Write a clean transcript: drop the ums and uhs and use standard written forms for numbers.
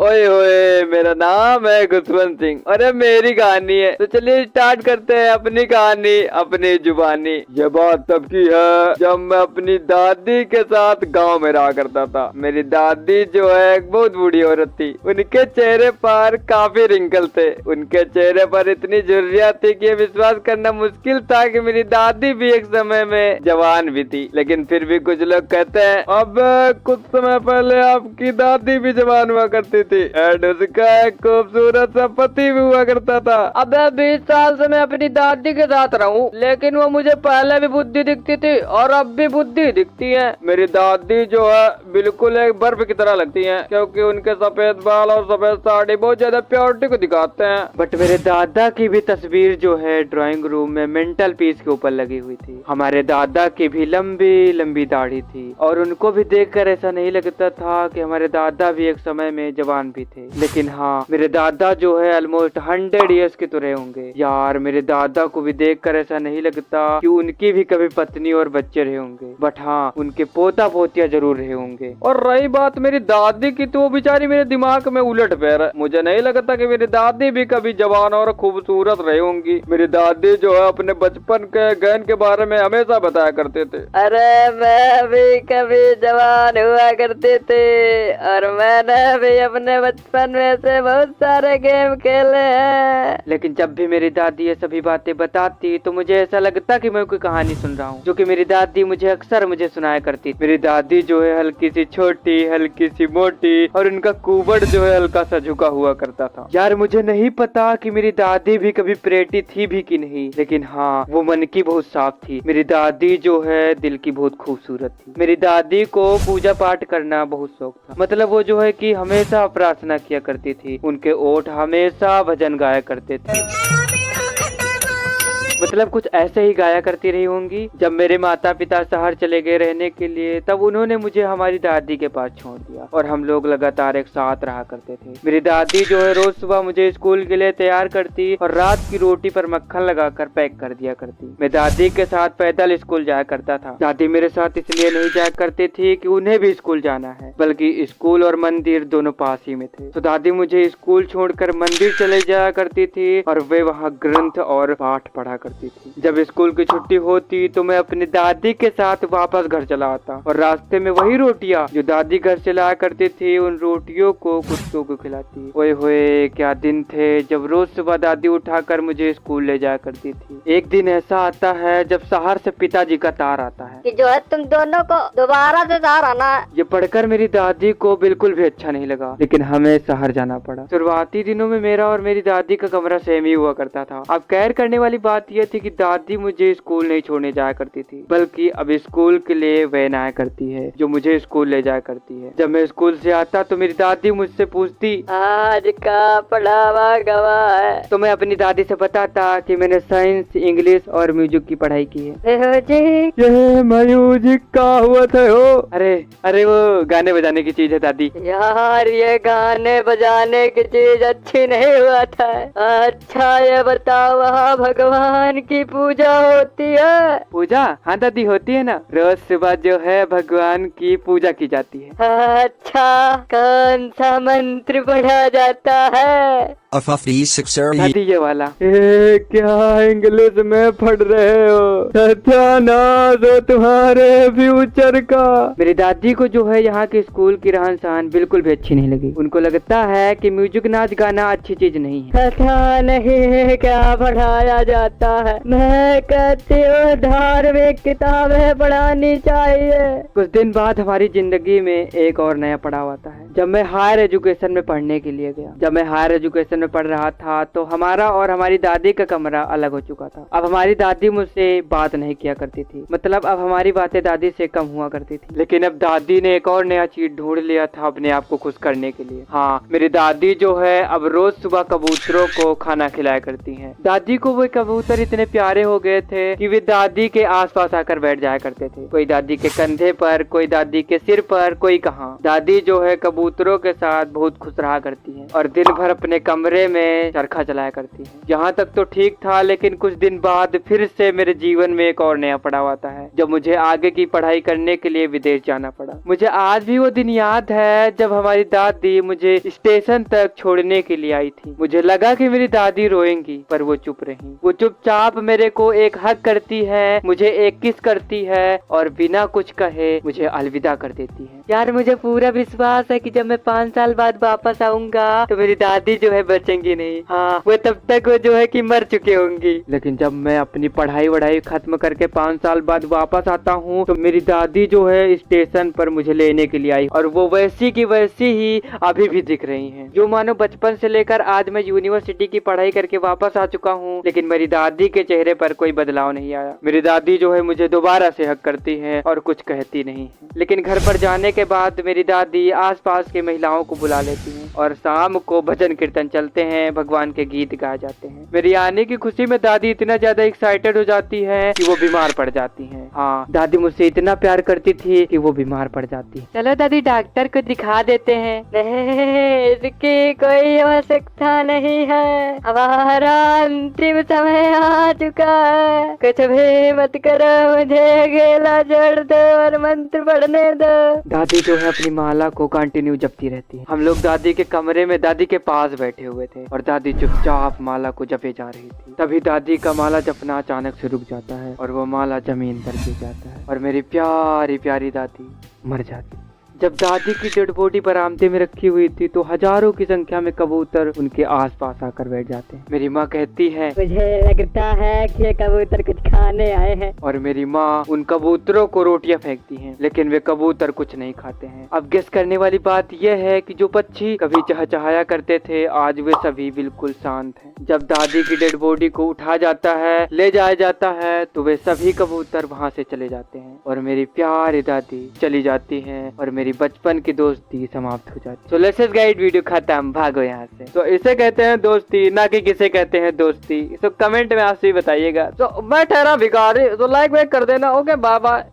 ओए होए, मेरा नाम है खुशवंत सिंह और ये मेरी कहानी है। तो चलिए स्टार्ट करते हैं अपनी कहानी अपनी जुबानी। ये बात तब की है जब मैं अपनी दादी के साथ गांव में रहा करता था। मेरी दादी जो है एक बहुत बूढ़ी औरत थी। उनके चेहरे पर काफी रिंकल थे। उनके चेहरे पर इतनी झुर्रियां थी कि विश्वास करना मुश्किल था कि मेरी दादी भी एक समय में जवान भी थी। लेकिन फिर भी कुछ लोग कहते हैं अब कुछ समय पहले आपकी दादी भी जवान हुआ करती थी एंड उसका एक खूबसूरत सा पति भी हुआ करता था। अब 20 साल से मैं अपनी दादी के साथ रहूं, लेकिन वो मुझे पहले भी बुद्धि दिखती थी और अब भी बुद्धि दिखती है। मेरी दादी जो है बिल्कुल एक बर्फ की तरह लगती है, क्योंकि उनके सफेद बाल और सफेद साड़ी बहुत ज्यादा प्योरिटी को दिखाते हैं। बट मेरे दादा की भी तस्वीर जो है ड्राइंग रूम में मेंटल पीस के ऊपर लगी हुई थी। हमारे दादा की भी लंबी लंबी दाढ़ी थी और उनको भी देखकर ऐसा नहीं लगता था कि हमारे दादा भी एक समय में जवान भी थे। लेकिन हाँ, मेरे दादा जो है ऑलमोस्ट 100 इयर्स के तो रहे होंगे। यार मेरे दादा को भी देखकर ऐसा नहीं लगता कि उनकी भी कभी पत्नी और बच्चे रहे होंगे। बट हाँ, उनके पोता पोतिया जरूर रहे होंगे। और रही बात मेरी दादी की, तो वो बेचारी मेरे दिमाग में उलट पैर है। मुझे नहीं लगता कि मेरी दादी भी कभी जवान और खूबसूरत रही होंगी। मेरी दादी जो है अपने बचपन के गहन के बारे में हमेशा बताया करते थे, अरे मैं भी कभी जवान हुआ करते थे और मैंने भी अपने बचपन में से बहुत सारे गेम खेले हैं। लेकिन जब भी मेरी दादी ये सभी बातें बताती तो मुझे ऐसा लगता कि मैं कोई कहानी सुन रहा हूँ, जो कि मेरी दादी मुझे अक्सर सुनाया करती। मेरी दादी जो है हल्की सी छोटी, हल्की सी मोटी और उनका कुबड़ जो है हल्का सा झुका हुआ करता था। यार मुझे नहीं पता कि मेरी दादी भी कभी प्रेटी थी भी कि नहीं, लेकिन हाँ, वो मन की बहुत साफ थी। मेरी दादी जो है दिल की बहुत खूबसूरत थी। मेरी दादी को पूजा पाठ करना बहुत शौक था। मतलब वो जो है कि हमेशा प्रार्थना किया करती थी। उनके ओठ हमेशा भजन गाया करते थे। मतलब कुछ ऐसे ही गाया करती रही होंगी। जब मेरे माता पिता शहर चले गए रहने के लिए, तब उन्होंने मुझे हमारी दादी के पास छोड़ दिया और हम लोग लगातार एक साथ रहा करते थे। मेरी दादी जो है रोज सुबह मुझे स्कूल के लिए तैयार करती और रात की रोटी पर मक्खन लगाकर पैक कर दिया करती। मैं दादी के साथ पैदल स्कूल जाया करता था। दादी मेरे साथ इसलिए नहीं जाया करती थी कि उन्हें भी स्कूल जाना है, बल्कि स्कूल और मंदिर दोनों पास ही में थे। तो दादी मुझे स्कूल छोड़कर मंदिर चले जाया करती थी और वे वहाँ ग्रंथ और पाठ पढ़ा करती थी। जब स्कूल की छुट्टी होती तो मैं अपनी दादी के साथ वापस घर चला आता और रास्ते में वही रोटियां जो दादी घर से लाया करती थी, उन रोटियों को कुत्तों को खिलाती। ओए होए, क्या दिन थे जब रोज सुबह दादी उठाकर मुझे स्कूल ले जाया करती थी। एक दिन ऐसा आता है जब शहर से पिताजी का तार आता है कि जो है तुम दोनों को दोबारा से शहर आना है। ये पढ़कर मेरी दादी को बिल्कुल भी अच्छा नहीं लगा, लेकिन हमें शहर जाना पड़ा। शुरुआती दिनों में मेरा और मेरी दादी का कमरा सेम ही हुआ करता था। अब कैर करने वाली बात यह थी कि दादी मुझे स्कूल नहीं छोड़ने जाया करती थी, बल्कि अब स्कूल के लिए वैन आया करती है जो मुझे स्कूल ले जाया करती है। जब मैं स्कूल से आता तो मेरी दादी मुझसे पूछती, आज का पढ़ावा गवा है? तो मैं अपनी दादी से बताता कि मैंने साइंस, इंग्लिश और म्यूजिक की पढ़ाई की है। ये म्यूजिक का हुआ था हो? अरे वो गाने बजाने की चीज है दादी। यार ये गाने बजाने की चीज अच्छी नहीं हुआ था। अच्छा ये बताओ, वहाँ भगवान की पूजा होती है? पूजा? हाँ दादी होती है ना। रोज सुबह जो है भगवान की पूजा की जाती है। अच्छा, कौन सा मंत्र पढ़ा जाता है? दादी ये वाला। क्या इंग्लिश में पढ़ रहे हो? सत्यानाश हो तुम्हारे फ्यूचर का। मेरी दादी को जो है यहाँ के स्कूल की रहन सहन बिल्कुल भी अच्छी नहीं लगी। उनको लगता है कि म्यूजिक नाच गाना अच्छी चीज नहीं है। पता नहीं क्या पढ़ाया जाता है। मैं कहती हूँ धार्मिक किताबें पढ़ानी चाहिए। कुछ दिन बाद हमारी जिंदगी में एक और नया पड़ाव आता है, जब मैं हायर एजुकेशन में पढ़ने के लिए गया। जब मैं हायर एजुकेशन में पढ़ रहा था तो हमारा और हमारी दादी का कमरा अलग हो चुका था। अब हमारी दादी मुझसे बात नहीं किया करती थी, मतलब अब हमारी बातें दादी से कम हुआ करती थी। लेकिन अब दादी ने एक और नया चीज ढूंढ लिया था अपने आप को खुश करने के लिए। हाँ, मेरी दादी जो है अब रोज सुबह कबूतरों को खाना खिलाया करती है। दादी को वो कबूतर इतने प्यारे हो गए थे कि वे दादी के आसपास आकर बैठ जाया करते थे। कोई दादी के कंधे पर, कोई दादी के सिर पर, कोई कहाँ। दादी जो है कबूतर कबूतरों के साथ बहुत खुश रहा करती हैं और दिन भर अपने कमरे में चरखा चलाया करती हैं। यहाँ तक तो ठीक था, लेकिन कुछ दिन बाद फिर से मेरे जीवन में एक और नया पड़ाव आता है, जब मुझे आगे की पढ़ाई करने के लिए विदेश जाना पड़ा। मुझे आज भी वो दिन याद है जब हमारी दादी मुझे स्टेशन तक छोड़ने के लिए आई थी। मुझे लगा कि मेरी दादी रोएंगी, पर वो चुप रही। वो चुपचाप मेरे को एक हग करती है, मुझे एक किस करती है और बिना कुछ कहे मुझे अलविदा कर देती है। यार मुझे पूरा विश्वास है कि जब मैं 5 साल बाद वापस आऊंगा तो मेरी दादी जो है बचेंगी नहीं। हाँ, वो तब तक वो जो है कि मर चुकी होंगी। लेकिन जब मैं अपनी पढ़ाई वढ़ाई खत्म करके 5 साल बाद वापस आता हूँ तो मेरी दादी जो है स्टेशन पर मुझे लेने के लिए आई और वो वैसी की वैसी ही अभी भी दिख रही हैं। जो मानो बचपन से लेकर आज मैं यूनिवर्सिटी की पढ़ाई करके वापस आ चुका हूँ, लेकिन मेरी दादी के चेहरे पर कोई बदलाव नहीं आया। मेरी दादी जो है मुझे दोबारा से हक करती है और कुछ कहती नहीं है। लेकिन घर पर जाने के बाद मेरी दादी आसपास के महिलाओं को बुला लेती हैं और शाम को भजन कीर्तन चलते हैं, भगवान के गीत गाए जाते हैं। मेरी आने की खुशी में दादी इतना ज्यादा एक्साइटेड हो जाती है कि वो बीमार पड़ जाती हैं। हाँ, दादी मुझसे इतना प्यार करती थी कि वो बीमार पड़ जाती है। चलो दादी डॉक्टर को दिखा देते हैं। नहीं, इसकी कोई आवश्यकता नहीं है, हमारा अंतिम समय आ चुका है। कुछ भी मत करो, मुझे अकेला छोड़ दो और मंत्र पढ़ने दो। दादी जो है अपनी माला को कंटिन्यू जपती रहती है। हम लोग दादी के कमरे में दादी के पास बैठे हुए थे और दादी चुपचाप माला को जपे जा रही थी। तभी दादी का माला जपना अचानक से रुक जाता है और वो माला जमीन पर गिर जाता है और मेरी प्यारी प्यारी दादी मर जाती है। जब दादी की डेड बॉडी बरामदे में रखी हुई थी तो हजारों की संख्या में कबूतर उनके आसपास आकर बैठ जाते हैं। मेरी माँ कहती है, मुझे लगता है कि ये कबूतर कुछ खाने आए हैं। और मेरी माँ उन कबूतरों को रोटियां फेंकती हैं, लेकिन वे कबूतर कुछ नहीं खाते हैं। अब गेस करने वाली बात यह है कि जो पक्षी कभी चहचहाया करते थे आज वे सभी बिल्कुल शांत हैं। जब दादी की डेड बॉडी को उठा जाता है, ले जाया जाता है, तो वे सभी कबूतर वहाँ से चले जाते हैं और मेरी प्यारी दादी चली जाती है और मेरी बचपन की दोस्ती समाप्त हो जाती है। तो लेट्स गाइड वीडियो खत्म, भागो यहाँ से। तो इसे कहते हैं दोस्ती, ना कि किसे कहते हैं दोस्ती। तो कमेंट में आप सभी बताइएगा। तो मैं ठहरा भिखारी, तो लाइक वाइक कर देना। Okay, bye bye.